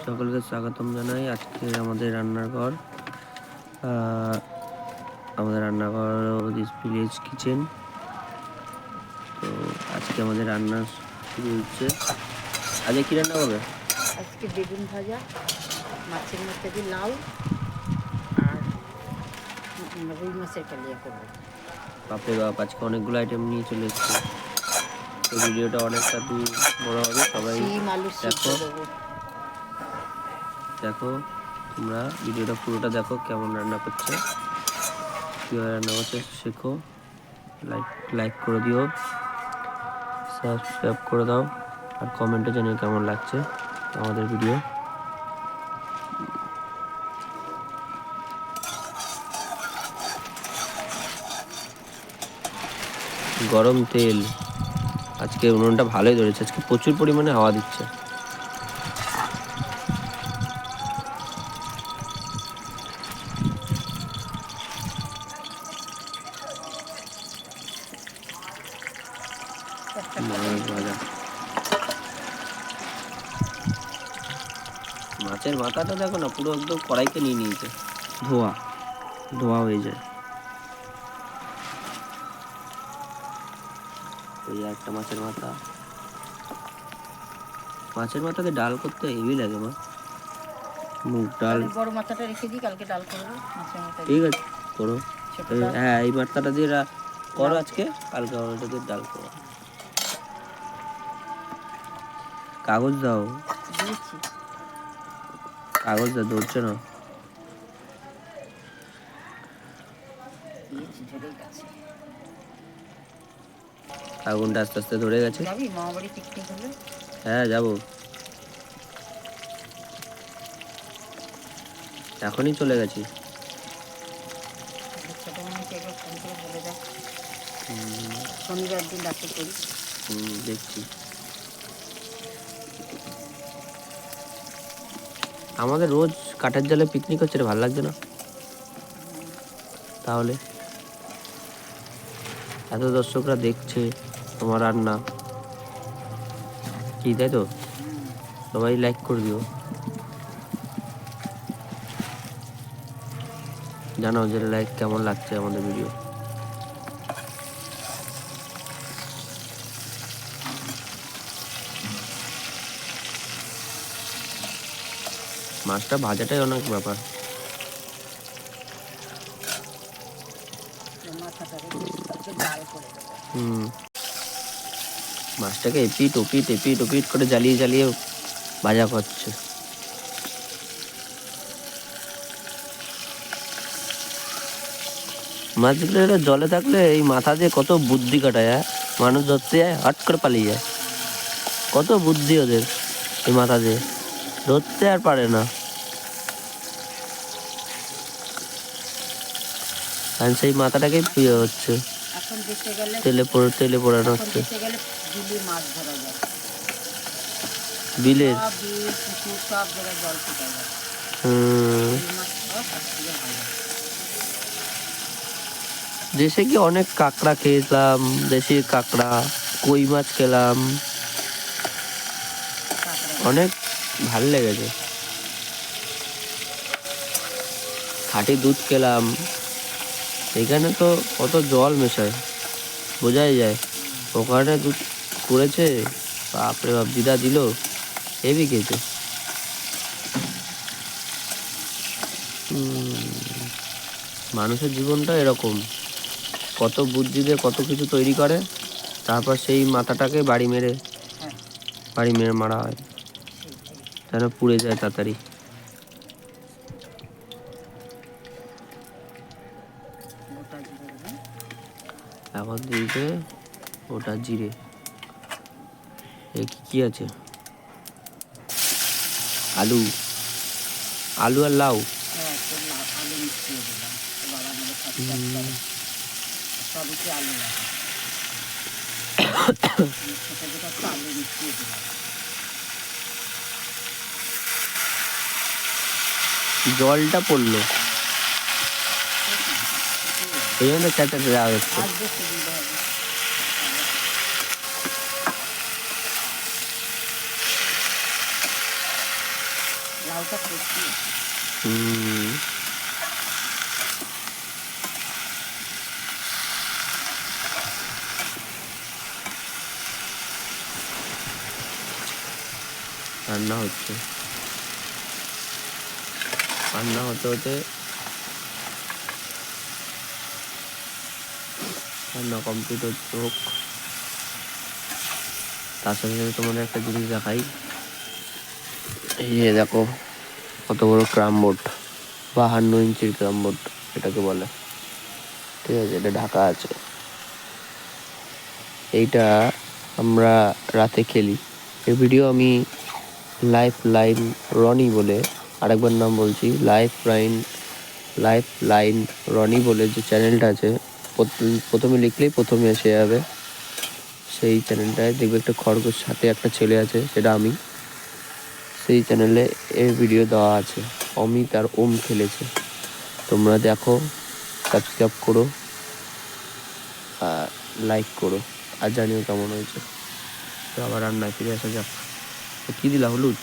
সকলকে স্বাগতম জানাই। আজকে আমাদের রান্নাঘর দিস ভিলেজ কিচেন। তো আজকে আমাদের রান্না শুরু হচ্ছে। আজকে কি রান্না হবে? আজকে বেগুন ভাজা, মাছের মধ্যে দিয়ে লাউ আর রুই মাছের কালিয়া করবো। বাপরে বাপ, আজকে অনেকগুলো আইটেম নিয়ে চলে এসেছে। তো ভিডিওটা অনেকটা দূর বড় হবে, সবাই শিম আলু সিদ্ধ দেখো দেবো। দেখো তোমরা ভিডিওটা পুরোটা দেখো, কেমন রান্না করছে, কীভাবে রান্না করছে শেখো। লাইক করে দিও, সাবস্ক্রাইব করে দাও, আর কমেন্টে জানিও কেমন লাগছে আমাদের ভিডিও। গরম তেল, আজকে উনুনটা ভালোই ধরেছে, আজকে প্রচুর পরিমাণে হাওয়া দিচ্ছে। মাছ ভাজা, মাছের মাথাটা দেখো না, পুরো একদম কড়াইতে নিয়ে নিয়েছে, ধোয়া ধোয়া হয়ে যায়। ওই একটা মাছের মাথা, মাছের মাথাতে ডাল করতে হেভি লাগে মা। মুগ ডাল, বড় মাথাটা রেখে দিই, কালকে ডাল করবো মাছের মাথা। ঠিক আছে করো। হ্যাঁ, এই মাথাটা দিয়ে করো আজকে, কালকে ওটা দিয়ে ডাল করো। কাগজ দাও, কাগজ দাও, ধরছে না। আগুনটা আস্তে আস্তে ধরে গেছে। যাবি মামাবাড়ি পিকনিক হলে? হ্যাঁ যাবো, এখনই চলে গেছি। শনিবার দিন রাতে করি। দেখছি। আমাদের রোজ কাঠের জালে পিকনিক হচ্ছে রে, ভালো লাগছে না। তাহলে এত দর্শকরা দেখছে তোমার রান্না, কি তাই তো? সবাই লাইক করে দিও, জানাও যে লাইক কেমন লাগছে আমাদের ভিডিও। মাছটা ভাজাটাই অনেক ব্যাপার। মাছটাকে এপিট ওপিট করে জ্বালিয়ে জ্বালিয়ে ভাজা করছে। মাছগুলো জলে থাকলে এই মাথা দিয়ে কত বুদ্ধি কাটায়, মানুষ ধরতে যায় হট করে পালিয়ে যায়। কত বুদ্ধি ওদের এই মাথা দিয়ে, ধরতে আর পারে না। আর সেই মাথাটাকেই প্রিয় হচ্ছে, তেলে পোড়ানো হচ্ছে। বিলের দেশে কি অনেক কাঁকড়া খেয়েছিলাম, দেশি কাঁকড়া, কই মাছ খেলাম, অনেক ভাল লেগেছে। খাঁটি দুধ খেলাম, এখানে তো কত জল মেশায় বোঝাই যায়। ওখানে দুধ করেছে, বাপরে বাপ, দিদা দিল হেভি খেয়েছে। মানুষের জীবনটা এরকম, কত বুদ্ধি দিয়ে কত কিছু তৈরি করে, তারপর সেই মাথাটাকে বাড়ি মেরে মারা হয়, যেন পুড়ে যায় তাড়াতাড়ি। এখন দিয়েছে ওটা জিরে। কি আছে? আলু আর লাউ। জলটা পড়লো, এই জন্য চারটা দেওয়া হচ্ছে। লাউটা টেস্টি। হুম, রান্না হচ্ছে, রান্না হতে হতে রান্না কমপ্লিট হচ্ছে হোক। তার সাথে সাথে তোমাদের একটা জিনিস দেখাই, এই যে দেখো কত বড় ক্রাম বোর্ড, 52 ইঞ্চির ক্রাম বোর্ড এটাকে বলে, ঠিক আছে, এটা ঢাকা আছে। এইটা আমরা রাতে খেলি। এই ভিডিও আমি লাইফ লাইন রনি বলে, আরেকবার নাম বলছি, লাইফ লাইন রনি বলে যে চ্যানেলটা আছে, প্রথমে লিখলেই প্রথমে এসে যাবে। সেই চ্যানেলটায় দেখবে একটা খরগোশ সাথে একটা ছেলে আছে, সেটা আমি। সেই চ্যানেলে এর ভিডিও দেওয়া আছে, অমিত আর ওম খেলেছে। তোমরা দেখো, সাবস্ক্রাইব করো আর লাইক করো, আর জানিও কেমন হয়েছে। তো আবার রান্নায় ফিরে আসা যাক। তো কী দিলা, হলুদ?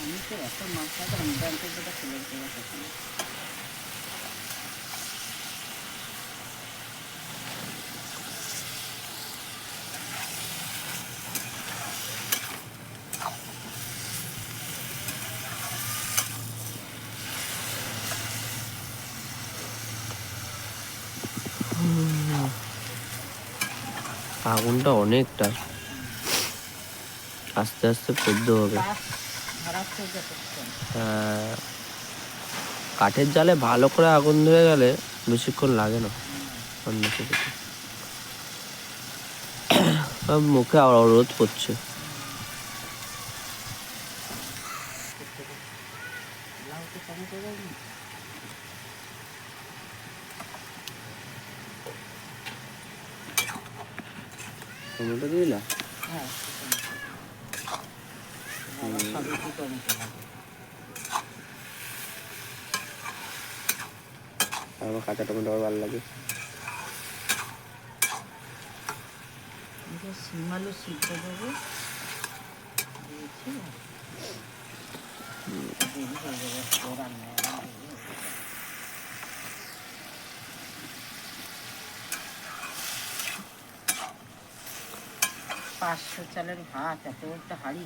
আমি তো এত মাছ খাই, আমি ব্যাংকের যেটা ছেলে দেওয়া থাকে না। আগুনটা অনেকটা, আস্তে আস্তে সেদ্ধ হবে। গাছ ধরাচ্ছে যতক্ষণ। কাঠের জালে ভালো করে আগুন ধরে গেলে বেশিক্ষণ লাগে না রান্না করতে। মুখে আর রোদ পড়ছে। লাউতে টমেটো দেয়নি? টমেটো দিলা? হ্যাঁ, সবই কি টমেটো লাগে। আমার কাঁচা টমেটো আবার ভালো লাগে। শিম আলু সিদ্ধ দেবো, দিয়েছি দেরি হয়ে যাবে রান্না। 500 চালের ভাত, এত একটা হাঁড়ি।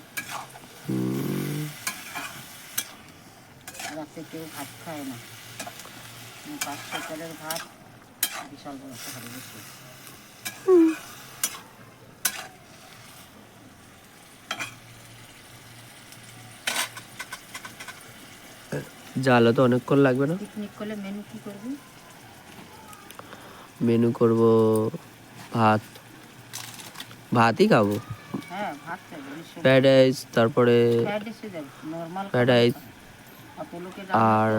রাতে কেউ ভাত খায় না, 500 চালের ভাত, বিশাল বড় একটা হাঁড়ি বেশি। জালও তো অনেকক্ষণ লাগবে না। পিকনিক করলে মেনু কি করবি? মেনু করব ভাত, ভাতই খাবো। হ্যাঁ, ভাত খাবো। ফ্রাইড রাইস, তারপরে ফ্রাইড রাইসে যাবো, নর্মাল ফ্রাইড রাইস অত লোকের আর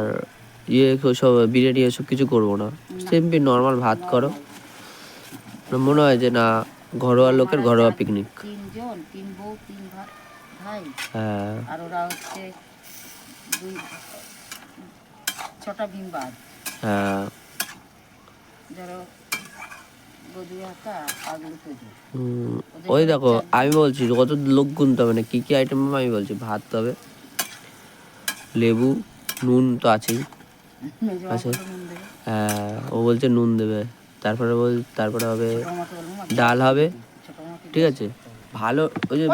সব বিরিয়ানি এসব কিছু করবো না, সিম্পলি নর্মাল ভাত করো। মনে হয় যে না, ঘরোয়া লোকের ঘরোয়া পিকনিক। 3 জন, 3 বউ, 3 ভাই। হ্যাঁ, আর ওরা হচ্ছে 6টা বিমবাদ। হ্যাঁ, ধরো গদু হাতা আগুন তৈরি। ওই দেখো আমি বলছি কত লোক গুনতে হবে না, কি কি আইটেম আমি বলছি। ভাত হবে, লেবু, নুন তো আছেই আছে, হ্যাঁ ও বলছে নুন দেবে। তারপরে হবে ডাল হবে, ঠিক আছে, ভালো ওই যে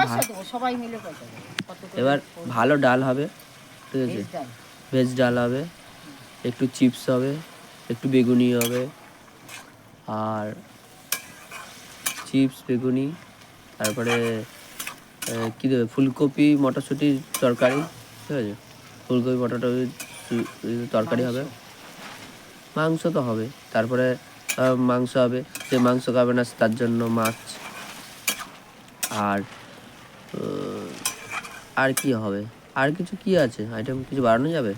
সবাই মিলে পয়সা দেবে। এবার ভালো ডাল হবে, ঠিক আছে, ভেজ ডাল হবে, একটু চিপস হবে, একটু বেগুনি হবে, আর চিপস বেগুনি, তারপরে কী দেবে, ফুলকপি মটরশুঁটির তরকারি, ঠিক আছে, ফুলকপি মটরশুঁটির তরকারি হবে, মাংস তো হবে, তারপরে মাংস হবে, যে মাংস খাবে না তার জন্য মাছ। আর কি হবে, আর কিছু কি আছে আইটেম, কিছু বাড়ানো যাবে?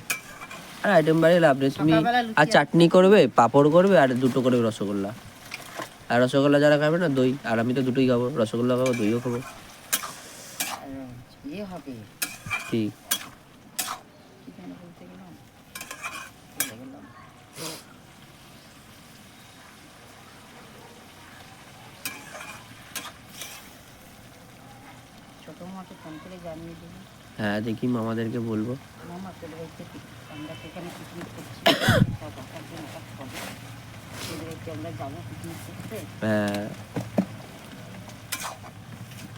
আর আইটেম বাড়িয়ে লাভ নেই, তুমি আর চাটনি করবে, পাঁপড় করবে, আর 2টো করবে রসগোল্লা, আর রসগোল্লা যারা খাবে না, দই। আর আমি তো দুটোই খাবো, রসগোল্লা খাবো, দইও খাবো। আর ইয়ে হবে কি? কি যেন বলতে গেলাম, ভুলে গেলাম। ছোটো মাকে ফোন করে জানিয়ে দেবো। হ্যাঁ, দেখি মামাদেরকে বলবো। মামা তোদের বাড়িতে আমরা তো এখানে পিকনিক করছি, সব একদিন কাজ করবো, তোদের বাড়িতে আমরা যাবো পিকনিক করতে। হ্যাঁ,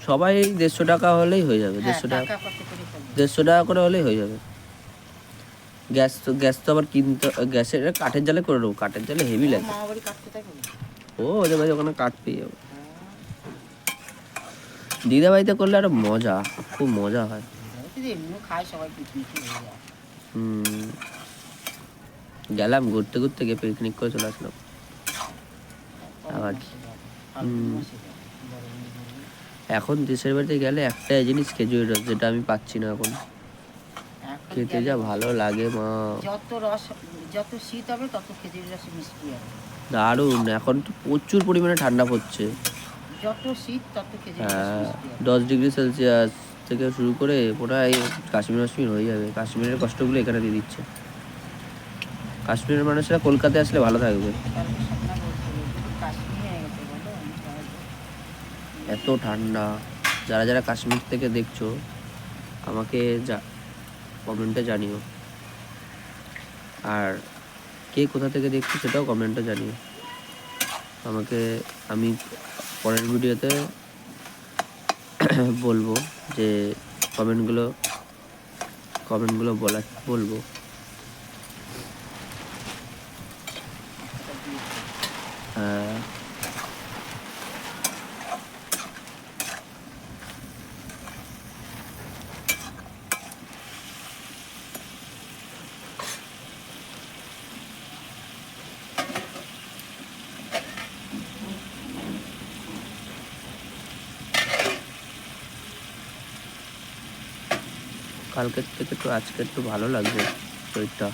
সবাই 150 টাকা হলেই হয়ে যাবে। হ্যাঁ 150 টাকা, টাকা কত করে হবে? 150 টাকা করে হলেই হয়ে যাবে। গ্যাস তো আবার কিনতে, গ্যাসের কাঠের জালে করে দেবো, কাঠের জালে হেভি লাগে। মামা বাড়ি কাটতে থাকবে। ও ওদের বাড়ি ওখানে কাঠ পেয়ে যাবো। দিদা বাড়িতে করলে আরো মজা, খুব মজা হয়। যদি এমনিও খায় সবাই পিকনিক হয়ে যায়। গেলাম ঘুরতে ঘুরতে গিয়ে পিকনিক করে চলে আসলাম। আবার এখন দেশের বাড়িতে গেলে একটাই জিনিস, খেজুরি রস, যেটা আমি পাচ্ছি না এখন। খেতে যা ভালো লাগে মা। যত রস, যত শীত হবে তত খেজুরি রস মিষ্টি হবে। দারুণ। এখন তো প্রচুর পরিমাণে ঠান্ডা পড়ছে। যত শীত তত খেজুরি রস হ্যাঁ, মিষ্টি হবে। 10 ডিগ্রি সেলসিয়াস থেকে শুরু করে প্রায় কাশ্মীর হয়ে যাবে। কাশ্মীরের কষ্টগুলো এখানে দিয়ে দিচ্ছে। কাশ্মীরের মানুষরা কলকাতায় আসলে ভালো থাকবে। কালকে স্বপ্না বলছিল যদি কাশ্মীর হয়ে গেছে বলো, আমি সবাই এত ঠান্ডা। যারা যারা কাশ্মীর থেকে দেখছো আমাকে কমেন্টে জানিও। আর কে কোথা থেকে দেখছো সেটাও কমেন্টে জানিও আমাকে। আমি পরের ভিডিওতে বলবো যে কমেন্টগুলো বলবো। কালকের থেকে তো আজকে একটু ভালো লাগবে শরীরটা।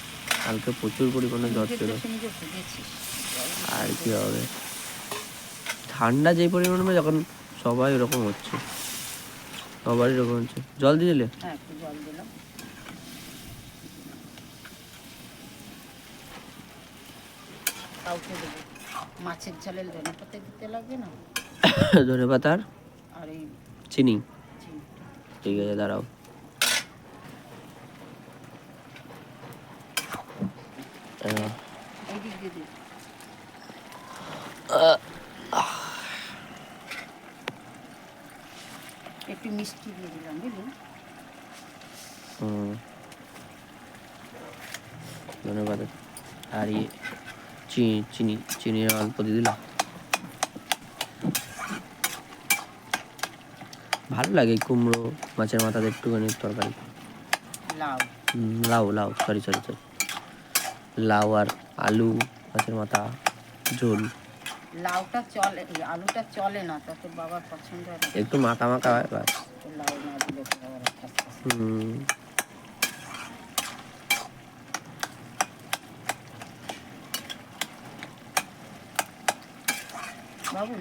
কালকে প্রচুর পরিমাণে জ্বর ছিল। আর কি হবে, ঠান্ডা যেই পরিমাণে, যখন সবাই এরকম হচ্ছে, সবারই এরকম হচ্ছে। জল দিয়ে দিলে? হ্যাঁ একটু জল দিলাম। কাউকে দেবো মাছের ঝালে ধনে পাতা দিতে লাগবে না? ধনে পাতার আর এই চিনি। চিনিটা। ঠিক আছে, দাঁড়াও। এই দিক দিয়ে দিই। একটু মিষ্টি দিয়ে দিলাম বুঝলি। ধনে পাতা আর চিনি অল্প দিয়ে দিলাম। ভালো লাগে কুমড়ো মাছের মাথাতে একটুখানি তরকারি। লাউ সরি, লাউ আর আলু মাছের মাথা ঝোল। লাউটা চলে, আলুটা চলে না, তা তোর বাবার পছন্দ হয় না। একটু মাখা মাখা হয় বাস। লাউ না দিলে তোর বাবার বাবু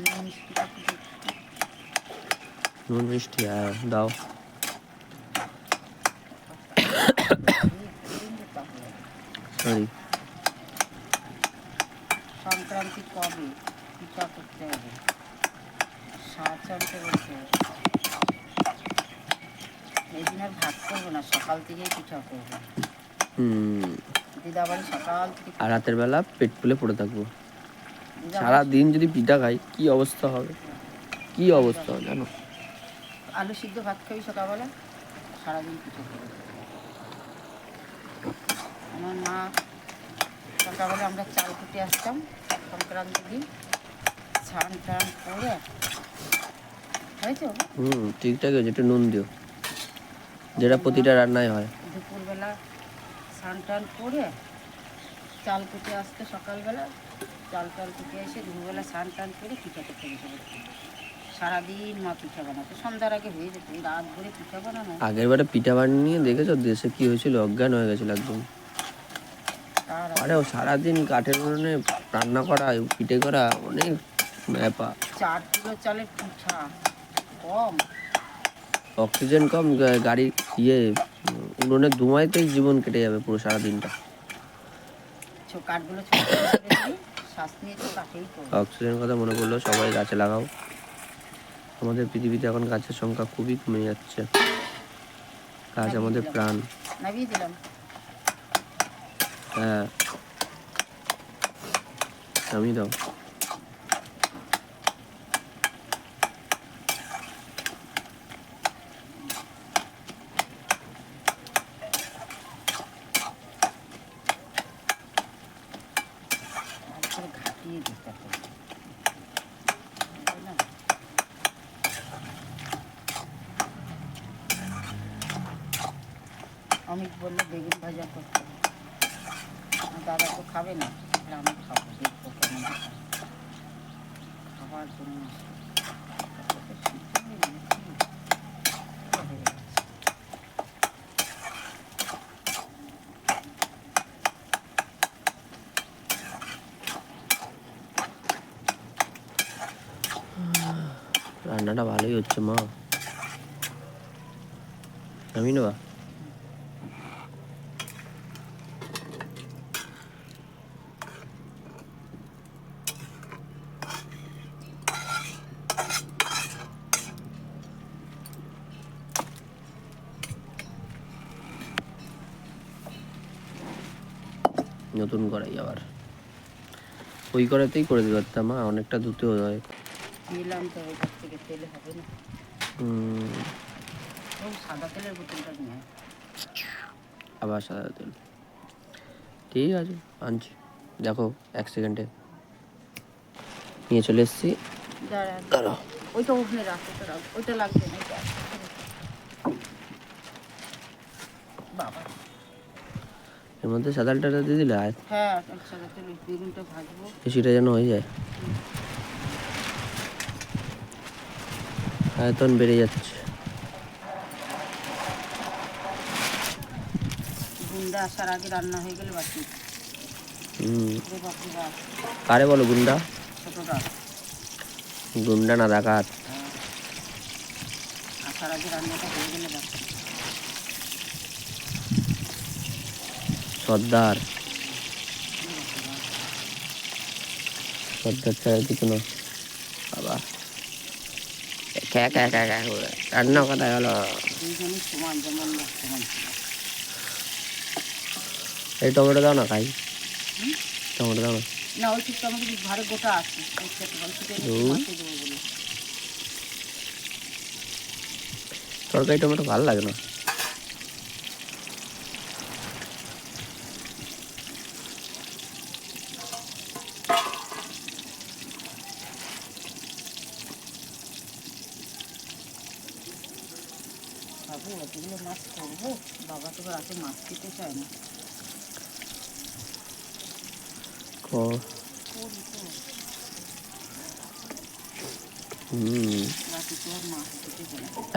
নুন মিষ্টি হ্যাঁ দাও। সরি। সংক্রান্তি কবে পিঠা করতে হবে? সাঁচনতে বলতে হবে। এই দিন আর ভাত করবো না, সকাল থেকেই পিঠা করবো। দিদা বাড়ি সকাল থেকে। আর রাতের বেলা পেট ফুলে পড়ে থাকবো। সারাদিন যদি পিঠা খাই কি অবস্থা হবে, কি অবস্থা হবে জানো? আলু সিদ্ধ ভাত খাবি সকালবেলা, সারাদিন পিঠা খাবি। আমার মা সকালবেলা আমরা চাল কুটে আসতাম সংক্রান্তির দিন, স্নান টান করে হয়েছে। ঠিকঠাক হয়েছে, একটু নুন দিও, যেটা প্রতিটা রান্নায় হয়। দুপুরবেলা স্নান টান করে চাল কুটে আসতে, সকালবেলা চাল কুটে এসে দুপুরবেলা স্নান টান করে পিঠা করতে বসে পড়তো। সারাদিন মা পিঠা বানাতো, সন্ধ্যার আগে হয়ে যেত, রাত ভরে পিঠা বানানো। আগের বারে পিঠা বানিয়ে দেখেছো দেশে কি হয়েছিল, অজ্ঞান হয়ে গেছিল একদম। আরে ও সারাদিন কাঠের উনুনে রান্না করা, পিঠে করা, অনেক ব্যাপার। 4 কিলো চালের পিঠা কম। অক্সিজেন কম, গাড়ি উনুনের ধোঁয়াতেই জীবন কেটে যাবে পুরো সারাদিনটা। কাঠগুলো ছোট ছোট করে দিই, শ্বাস নিয়ে তো কাটেই তো। অক্সিজেন কথা মনে পড়লো, সবাই গাছে লাগাও। আমাদের পৃথিবীতে এখন গাছের সংখ্যা খুবই কমে যাচ্ছে। গাছ আমাদের প্রাণ। নামিয়ে দিলাম। হ্যাঁ, নামিয়ে দাও। ঘাটিয়ে দিতে হবে। অমিত বললো বেগুন ভাজা করতে, দাদা তো খাবে না, আমি খাবো, দেখবো কেমন খাবার জন্য। রান্নাটা ভালোই হচ্ছে মা, আমি নেবা। নতুন করাই আবার, ওই করাতেই করে দিতে পারতাম মা, অনেকটা ধুতেও হয়। তেল আনতে হবে, তার থেকে তেলে হবে না। সাদা তেলের বোতলটা নিয়ে আবার সাদা তেল, ঠিক আছে আনছি। দেখো 1 সেকেন্ডে নিয়ে চলে এসেছি। দাঁড়াও, ওইটা ওখানে রাখ, ওইটা লাগবে না। বাবা, এর মধ্যে সাদা তেলটা দিয়ে দিলে হ্যাঁ সাদা তেল, বেগুনটা ভাজবো, বেশিটা যেন হয়ে যায়, আয়তন বেড়ে যাচ্ছে। গুন্ডা আসার আগে রান্না হয়ে গেলে বাকি। কারে বলো গুন্ডা? ছোটটা গুন্ডা না ডাকাত। আসার আগে রান্নাটা হয়ে গেলে বাকি। সর্দার, সর্দার ছাড়া কিছু না বাবা। খ্যা খ্যা খ্যা খ্যা করে রান্না কোথায় হলো? দুইজনই সমান, যেমন সমান ছিল। এই টমেটো দাও না খাই, টমেটো দাও না। না ওই ঠিক টমেটো ঘরে গোটা আছে, তরকারি টমেটো ভালো লাগে না। বাবু এতগুলো মাছ করবো, বাবা তো রাতে মাছ খেতে চায় না।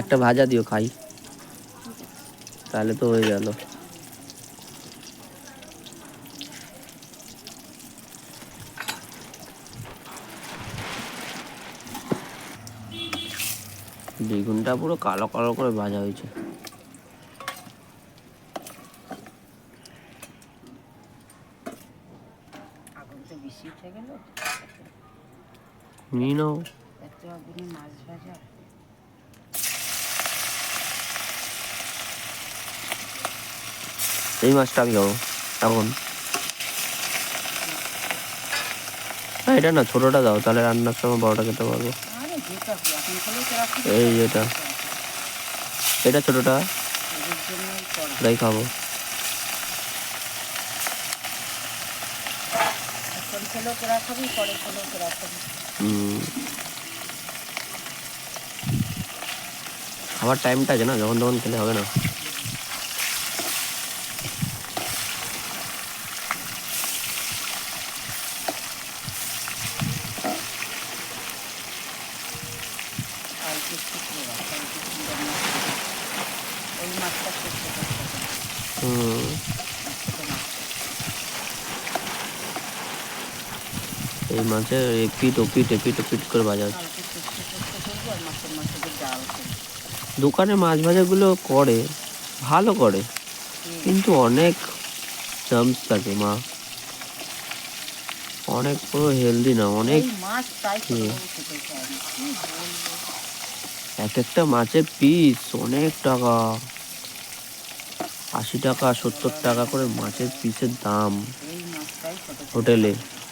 একটা ভাজা দিও খাই, তাহলে তো হয়ে গেল। বেগুনটা পুরো কালো কালো করে ভাজা হয়েছে। আগুন তো বেশি উঠে গেল, নিয়ে নাও। এত আগুনে মাছ ভাজা। এই মাছটা আমি খাবো এখন। এটা না, ছোটটা দাও, তাহলে রান্নার সময় বড়টা খেতে পারবো। এই এটা, এটা ছোটটা, এটাই খাবো। খাবার টাইমটা আছে না, যখন তখন খেলে হবে না। এই মাছের এপিট ওপিট এপিট ওপিট করে ভাজা হচ্ছে। কালকে শুক্তো করবো আর মাছের মাথাকে ডাল করবো। দোকানে মাছ ভাজাগুলো করে, ভালো করে, কিন্তু অনেক জার্মস থাকে মা, অনেক পুরো হেলদি না, অনেক এই মাছ তাই ছোটবাবু খেতে চায় না, কি বলবো। এক একটা মাছের পিস অনেক টাকা, 80 টাকা 70 টাকা করে মাছের পিসের দাম। এই মাছটাই ছোট ছোট হোটেলে খেতে চায়।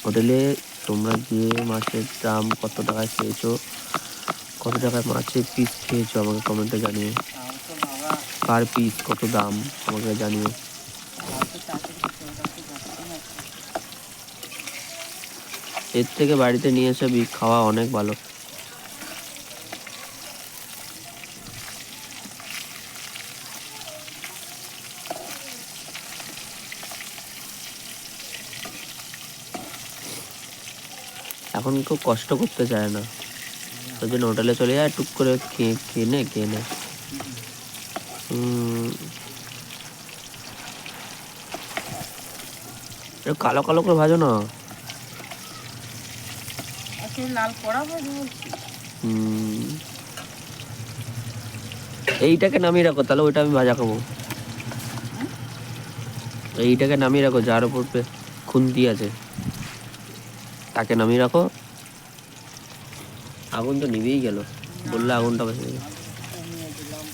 হোটেলে তোমরা গিয়ে মাছের দাম কত টাকায় খেয়েছো, কত টাকায় মাছের পিস খেয়েছো আমাকে কমেন্টে জানিও। তাও তো বাবা, পার পিস কত দাম আমাকে জানিও। তাও তো চাকরি করে রাখতে যাচ্ছি না তো। এর থেকে বাড়িতে নিয়ে এসে খাওয়া অনেক ভালো। এখন কেউ কষ্ট করতে চায় না, ওই জন্য হোটেলে চলে যায়, টুক করে খেয়ে নে। একটু কালো কালো করে ভাজো না। আচ্ছা, লাল করাবো বলছি। এইটাকে নামিয়ে রাখো, তাহলে ওইটা আমি ভাজা খাবো। এইটাকে নামিয়ে রাখো, যার উপর খুন্তি আছে তাকে নামিয়ে রাখো। আগুন তো নিভেই গেল, বললে আগুনটা বেঁচে গেল। কমিয়ে দিলাম।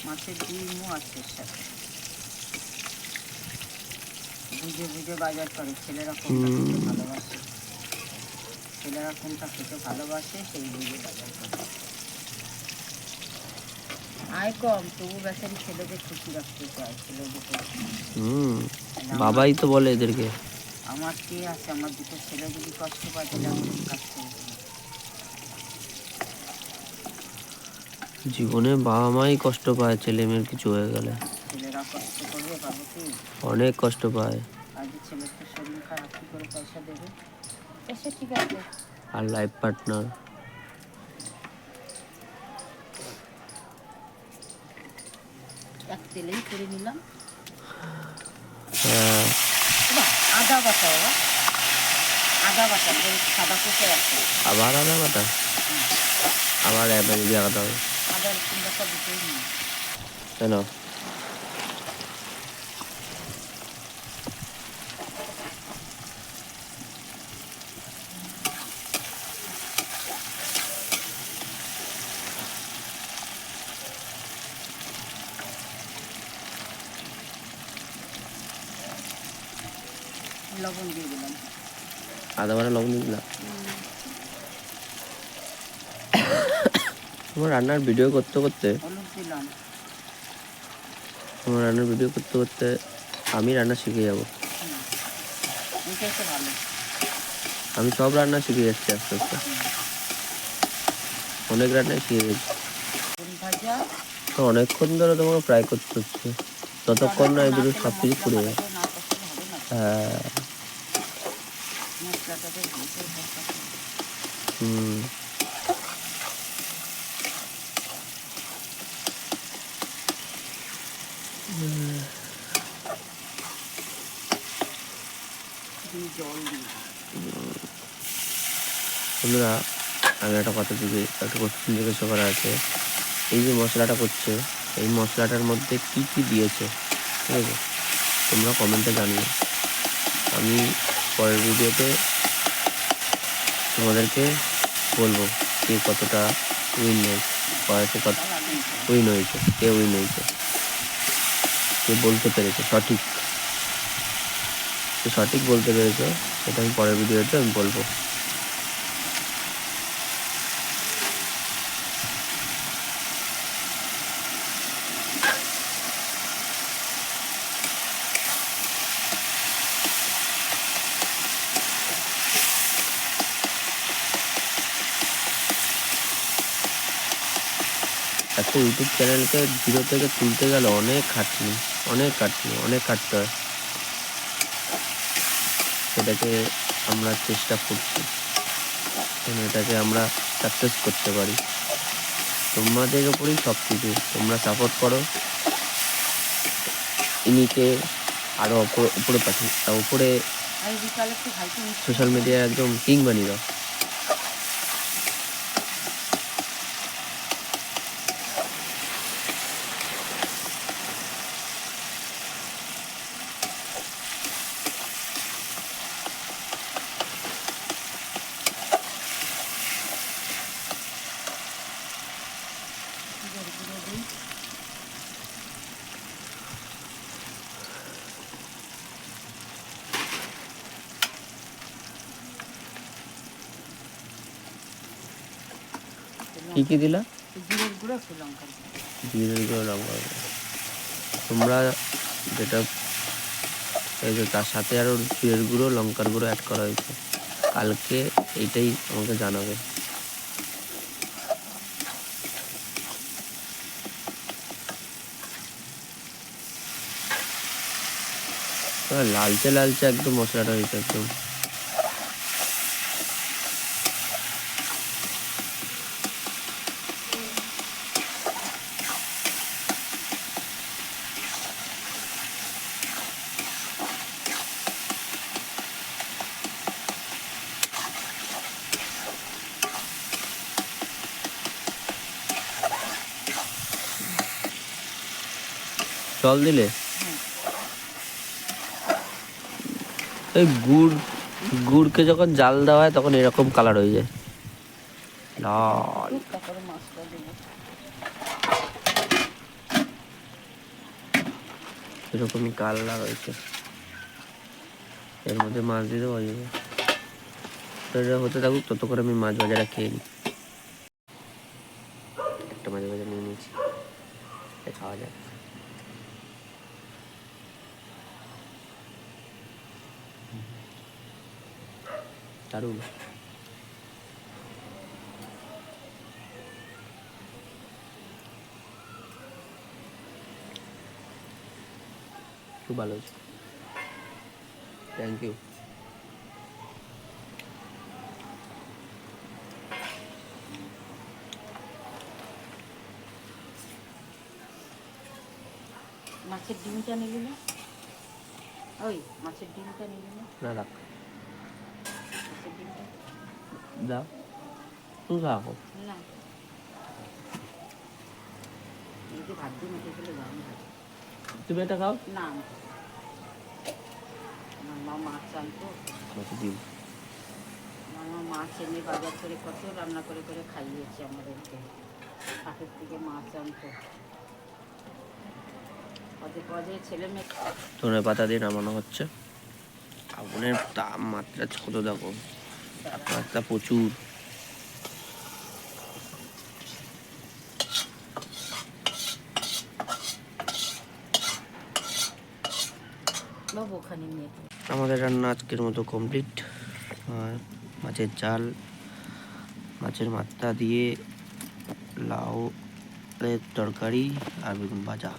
মাছের ডিমও আছে এর সাথে। বুঝে বুঝে বাজার করে, ছেলেরা কোনটা খেতে ভালোবাসে, ছেলেরা কোনটা খেতে ভালোবাসে সেই বুঝে বাজার করে। আয় কম, তবু বেচারি ছেলেদের খুশি রাখতে চায়, ছেলেদের। বাবাই তো বলে এদেরকে। আমার কে আছে, আমার দুটো ছেলে যদি কষ্ট পায় তাহলে আমি কাজ করবো। জীবনে বাবা মাই কষ্ট পায় ছেলে মেয়ের কিছু হয়ে গেলে, ছেলেরা কষ্ট করবে পাবো কি? অনেক কষ্ট পায়। আজকে ছেলের তো শরীর খারাপ, কি করে পয়সা দেবে? তো সে ঠিক আছে। আর লাইফ পার্টনার এক তেলেই করে নিলাম। হ্যাঁ। আদা বাটা, বাবা আদা বাটা করে সাদা কুচে রাখতে। আবার আদা বাটা, আবার একটা যদি আদা হবে। আদা রসুন বাটা দুটোই নিই। কেন? লবণ দিয়ে দিলাম। আদা বাটা লবণ দিয়ে দিলাম। তোমার রান্নার ভিডিও করতে করতে, হলুদ দিলাম। তোমার রান্নার ভিডিও করতে করতে আমি রান্না শিখে যাব। এটাই তো ভালো। আমি সব রান্না শিখে যাচ্ছি আস্তে আস্তে, অনেক রান্নাই শিখে গেছি। ভাজা তো অনেকক্ষণ ধরে তোমাকে ফ্রাই করতে হচ্ছে, ততক্ষণ না এই দুটো সব কিছু পুড়ে যায়। না কষলে হবে না। হ্যাঁ। মশলাটাকে ভালো করে কষাতে হবে। জল দিই। বন্ধুরা, আমি একটা কথা দিকে একটা কোশ্চেন জিজ্ঞাসা করা আছে, এই যে মশলাটা করছে, এই মশলাটার মধ্যে কি কি দিয়েছে, ঠিক আছে? তোমরা কমেন্টে জানিও, আমি পরের ভিডিওতে তোমাদেরকে বলবো কে কতটা উইন হয়েছে, কত উইন হয়েছে, কে উইন হয়েছে, কে বলতে পেরেছে সঠিক, কে সঠিক বলতে পেরেছে, সেটা আমি পরের ভিডিওতে আমি বলবো। একটা ইউটিউব চ্যানেলকে জিরো থেকে তুলতে গেলে অনেক খাটনি, অনেক খাটতে হয়। সেটাকে আমরা চেষ্টা করছি, এটাকে আমরা সাকসেস করতে পারি। তোমাদের ওপরেই সব কিছু, তোমরা সাপোর্ট করো, ইনিকে আরও উপরে পাঠিয়ে উপরে আমি বিকালে একটু ভাইকে মিষ্টি সোশ্যাল মিডিয়ায় একদম কিং বানিয়ে দাও। জিরের গুঁড়ো দিই। কি কি দিলা? জিরের গুঁড়ো একটু লঙ্কার গুঁড়ো। জিরের গুঁড়ো, লঙ্কার গুঁড়ো। তোমরা যেটা এই যে তার সাথে আরও জিরের গুঁড়ো, লঙ্কার গুঁড়ো অ্যাড করা হয়েছে। কালকে এইটাই আমাকে জানাবে। লালচে লালচে একদম মশলাটা হয়েছে একদম। জল দিলে এই গুড়কে যখন জাল দেওয়া হয় তখন এরকম কালার হয়ে যায়, লাল। তারপরে মাছটা দেবো। এরকমই কালার হয়েছে। এর মধ্যে মাছ দিয়ে দেবো, হয়ে যাবে। তো এটা হতে থাকুক, তত করে আমি মাছ ভাজাটা খেয়ে নিই। একটা মাছ ভাজা নিয়ে নিয়েছি, এটা খাওয়া যায়। দারুণ। খুব ভালো হয়েছে, থ্যাংক ইউ। মাছের ডিমটা নিলি না? ওই মাছের ডিমটা নিলি না? না রাখ, মাছের ডিমটা দাও, তুই খাও। না, এদিকে ভাত দিয়ে মেখে ফেলে দাম হয়। তুমি এটা খাও। না, আমার মা মাছ আনতো, মাছের ডিম। আমার মা মাছ এনে বাজার করে কত রান্না করে করে খাইয়েছে আমাদেরকে। হাটের থেকে মাছ আনতো, পদে পদে ছেলে মেয়ে। ধনে পাতা দিয়ে নামানো হচ্ছে। আগুনের তাপমাত্রা কত দেখো, তাপমাত্রা প্রচুর। বাবু ওখানে নিয়ে আমাদের রান্না আজকের মতো কমপ্লিট। মাছের ঝাল, মাছের মাথা দিয়ে লাউ এর তরকারি আর বেগুন ভাজা।